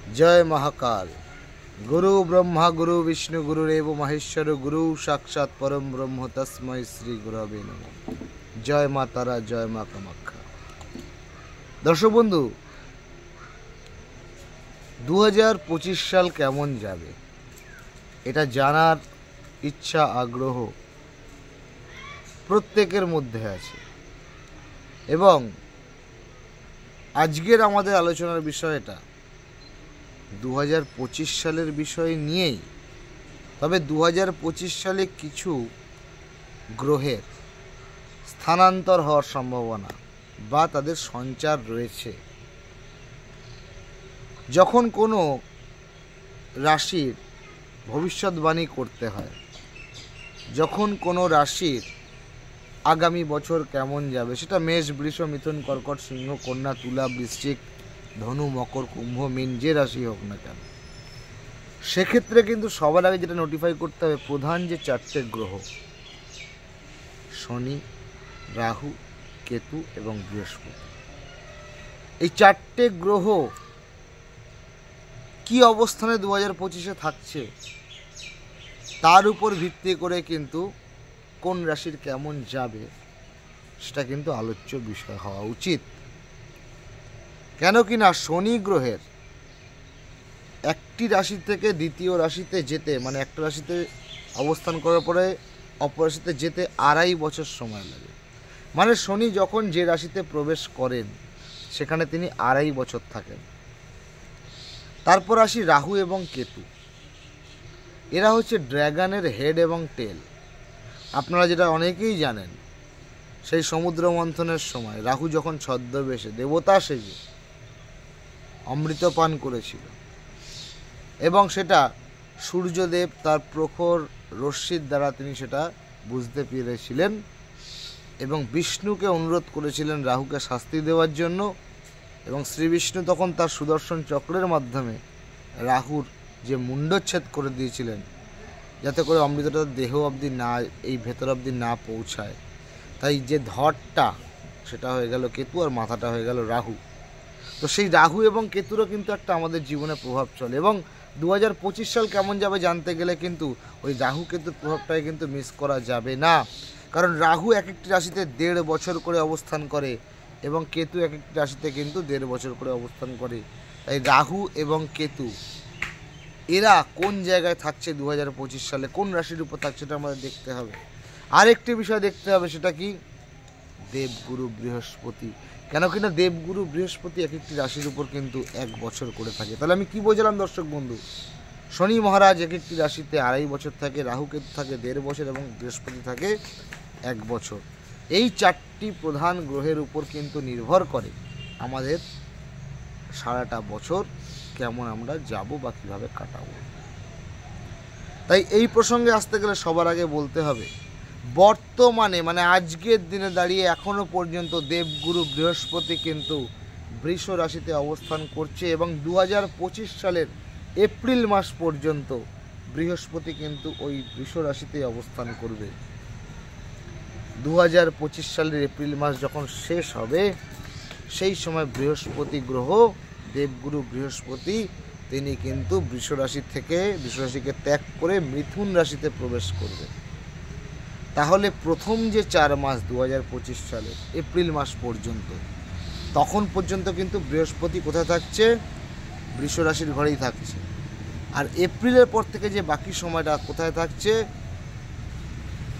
जय महाकाल। गुरु ब्रह्मा गुरु विष्णु गुरुरेव महेश्वर गुरु साक्षात परम ब्रह्म तस्मै श्री गुरवे नमः। जय मा तारा, जय मा कामाख्या। दर्शक बंधु, 2025 साल केमन जाबे এটা জানার ইচ্ছা আগ্রহ প্রত্যেকের মধ্যে আছে এবং আজকের আমাদের আলোচনার বিষয়টা 2025 সালের বিষয় নিয়েই। তবে 2025 সালে কিছু গ্রহের স্থানান্তর হওয়ার সম্ভাবনা বা তাদের সঞ্চার রয়েছে। যখন কোনো রাশির ভবিষ্যৎবাণী করতে হয়, যখন কোনো রাশির আগামী বছর কেমন যাবে, সেটা মেষ, বৃষ, মিথুন, কর্কট, সিংহ, কন্যা, তুলা, বৃশ্চিক, ধনু, মকর, কুম্ভ, মীন, যে রাশি হোক না কেন, সেক্ষেত্রে কিন্তু সবার আগে যেটা নোটিফাই করতে হবে, প্রধান যে 4টে গ্রহ শনি, রাহু, কেতু এবং বৃহস্পতি, এই 4টে গ্রহ কি অবস্থানে 2025-এ থাকছে তার উপর ভিত্তি করে কিন্তু কোন রাশির কেমন যাবে সেটা কিন্তু আলোচ্য বিষয় হওয়া উচিত। কেন কি না, শনি গ্রহের একটি রাশি থেকে দ্বিতীয় রাশিতে যেতে, মানে একটা রাশিতে অবস্থান করার পরে অপর রাশিতে যেতে 2.5 বছর সময় লাগে। মানে শনি যখন যে রাশিতে প্রবেশ করেন সেখানে তিনি 2.5 বছর থাকেন। তারপর আসি রাহু এবং কেতু। এরা হচ্ছে ড্র্যাগনের হেড এবং টেল। আপনারা যেটা অনেকেই জানেন, সেই সমুদ্র মন্থনের সময় রাহু যখন ছদ্মবেশে দেবতা সেজে অমৃত পান করেছিল এবং সেটা সূর্যদেব তার প্রখর রশ্মির দ্বারা তিনি সেটা বুঝতে পেরেছিলেন এবং বিষ্ণুকে অনুরোধ করেছিলেন রাহুকে শাস্তি দেওয়ার জন্য, এবং শ্রী বিষ্ণু তখন তার সুদর্শন চক্রের মাধ্যমে রাহুর যে মুণ্ডচ্ছেদ করে দিয়েছিলেন যাতে করে অমৃতটা দেহ অবধি না, এই ভেতর অবধি না পৌঁছায়। তাই যে ধরটা সেটা হয়ে গেল কেতু আর মাথাটা হয়ে গেল রাহু। তো সেই রাহু এবং কেতুরও কিন্তু একটা আমাদের জীবনে প্রভাব চলে এবং 2025 সাল কেমন যাবে জানতে গেলে কিন্তু ওই রাহু কেতুর প্রভাবটাই কিন্তু মিস করা যাবে না। কারণ রাহু এক একটি রাশিতে 1.5 বছর করে অবস্থান করে এবং কেতু এক একটি রাশিতে কিন্তু 1.5 বছর করে অবস্থান করে। তাই রাহু এবং কেতু এরা কোন জায়গায় থাকছে 2025 সালে, কোন রাশির উপর থাকছে, সেটা আমাদের দেখতে হবে। আরেকটি বিষয় দেখতে হবে, সেটা কি দেবগুরু বৃহস্পতি। কেন কিনা দেবগুরু বৃহস্পতি এক একটি রাশির উপর কিন্তু 1 বছর করে থাকে। তাহলে আমি কি বোঝালাম দর্শক বন্ধু? শনি মহারাজ এক একটি রাশিতে 2.5 বছর থাকে, রাহু কেতু থাকে 1.5 বছর এবং বৃহস্পতি থাকে 1 বছর। এই 4টি প্রধান গ্রহের উপর কিন্তু নির্ভর করে আমাদের সারাটা বছর কেমন আমরা যাব বা কীভাবে কাটাবো। তাই এই প্রসঙ্গে আসতে গেলে সবার আগে বলতে হবে, বর্তমানে মানে আজকের দিনে দাঁড়িয়ে এখনো পর্যন্ত দেবগুরু বৃহস্পতি কিন্তু বৃষ রাশিতে অবস্থান করছে এবং 2025 সালের এপ্রিল মাস পর্যন্ত বৃহস্পতি কিন্তু ওই বৃষ রাশিতে অবস্থান করবে। 2025 সালের এপ্রিল মাস যখন শেষ হবে সেই সময় বৃহস্পতি গ্রহ, দেবগুরু বৃহস্পতি, তিনি কিন্তু বৃষ রাশি থেকে বৃষ রাশিকে ত্যাগ করে মিথুন রাশিতে প্রবেশ করবে। তাহলে প্রথম যে 4 মাস 2025 সালের এপ্রিল মাস পর্যন্ত, তখন পর্যন্ত কিন্তু বৃহস্পতি কোথায় থাকছে? বৃষ রাশির ঘরেই থাকছে। আর এপ্রিলের পর থেকে যে বাকি সময়টা কোথায় থাকছে?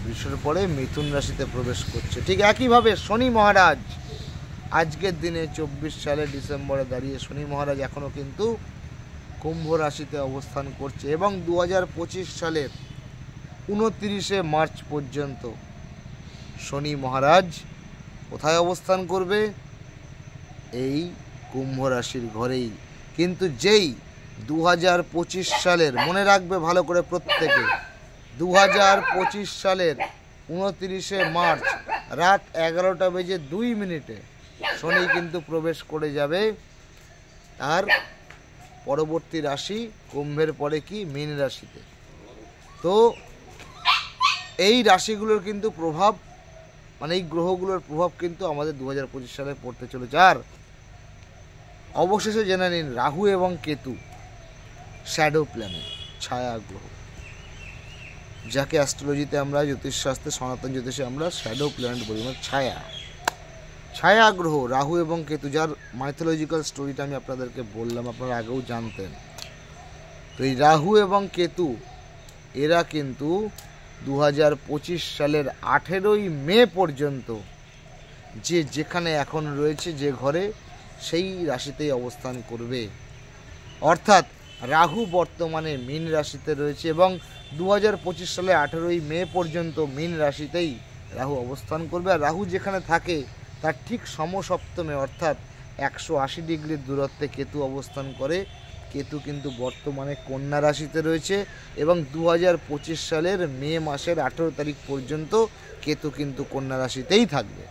বৃষের পরে মিথুন রাশিতে প্রবেশ করছে। ঠিক একইভাবে শনি মহারাজ আজকের দিনে 24 সালে ডিসেম্বরে দাঁড়িয়ে শনি মহারাজ এখনও কিন্তু কুম্ভ রাশিতে অবস্থান করছে এবং 2025 সালের 29শে মার্চ পর্যন্ত শনি মহারাজ কোথায় অবস্থান করবে? এই কুম্ভ রাশির ঘরেই। কিন্তু যেই 2025 সালের, মনে রাখবে ভালো করে প্রত্যেকে, 2025 সালের 29শে মার্চ রাত 11:02 শনি কিন্তু প্রবেশ করে যাবে তার পরবর্তী রাশি কুম্ভের পরে কি মীন রাশিতে। তো এই রাশিগুলোর কিন্তু প্রভাব, মানে এই গ্রহগুলোর প্রভাব কিন্তু আমাদের 2025 সালে পড়তে চলেছে। আর অবশেষে জেনে নিন, রাহু এবং কেতু শ্যাডো প্ল্যানেট, ছায়া গ্রহ, যাকে অ্যাস্ট্রোলজিতে আমরা জ্যোতিষশাস্ত্রে সনাতন জ্যোতিষে আমরা শ্যাডো প্ল্যানেট বলি, মানে ছায়া গ্রহ রাহু এবং কেতু, যার মাইথোলজিক্যাল স্টোরিটা আমি আপনাদেরকে বললাম, আপনারা আগেও জানতেন। তো এই রাহু এবং কেতু এরা কিন্তু 2025 সালের 18ই মে পর্যন্ত যেখানে এখন রয়েছে যে ঘরে, সেই রাশিতেই অবস্থান করবে। অর্থাৎ রাহু বর্তমানে মীন রাশিতে রয়েছে এবং 2025 সালে 18ই মে পর্যন্ত মীন রাশিতেই রাহু অবস্থান করবে। আর রাহু যেখানে থাকে তার ঠিক সমসপ্তমে অর্থাৎ 180 ডিগ্রির দূরত্বে কেতু অবস্থান করে। কেতু কিন্তু বর্তমানে কন্যা রাশিতে রয়েছে এবং 2025 সালের মে মাসের 18 তারিখ পর্যন্ত কেতু কিন্তু কন্যা রাশিতেই থাকবে।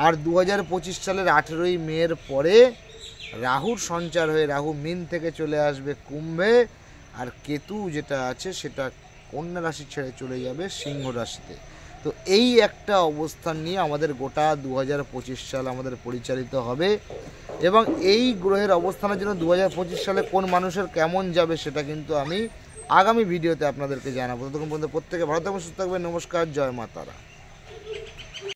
আর 2025 সালের 18ই মের পরে রাহুর সঞ্চার হয়ে রাহু মীন থেকে চলে আসবে কুম্ভে, আর কেতু যেটা আছে সেটা কন্যা রাশি ছেড়ে চলে যাবে সিংহ রাশিতে। তো এই একটা অবস্থান নিয়ে আমাদের গোটা 2025 সাল আমাদের পরিচালিত হবে এবং এই গ্রহের অবস্থানের জন্য 2025 সালে কোন মানুষের কেমন যাবে সেটা কিন্তু আমি আগামী ভিডিওতে আপনাদেরকে জানাবো। ততক্ষণ পর্যন্ত প্রত্যেকে ভালো থাকবেন, সুস্থ থাকবেন। নমস্কার, জয় মা তারা।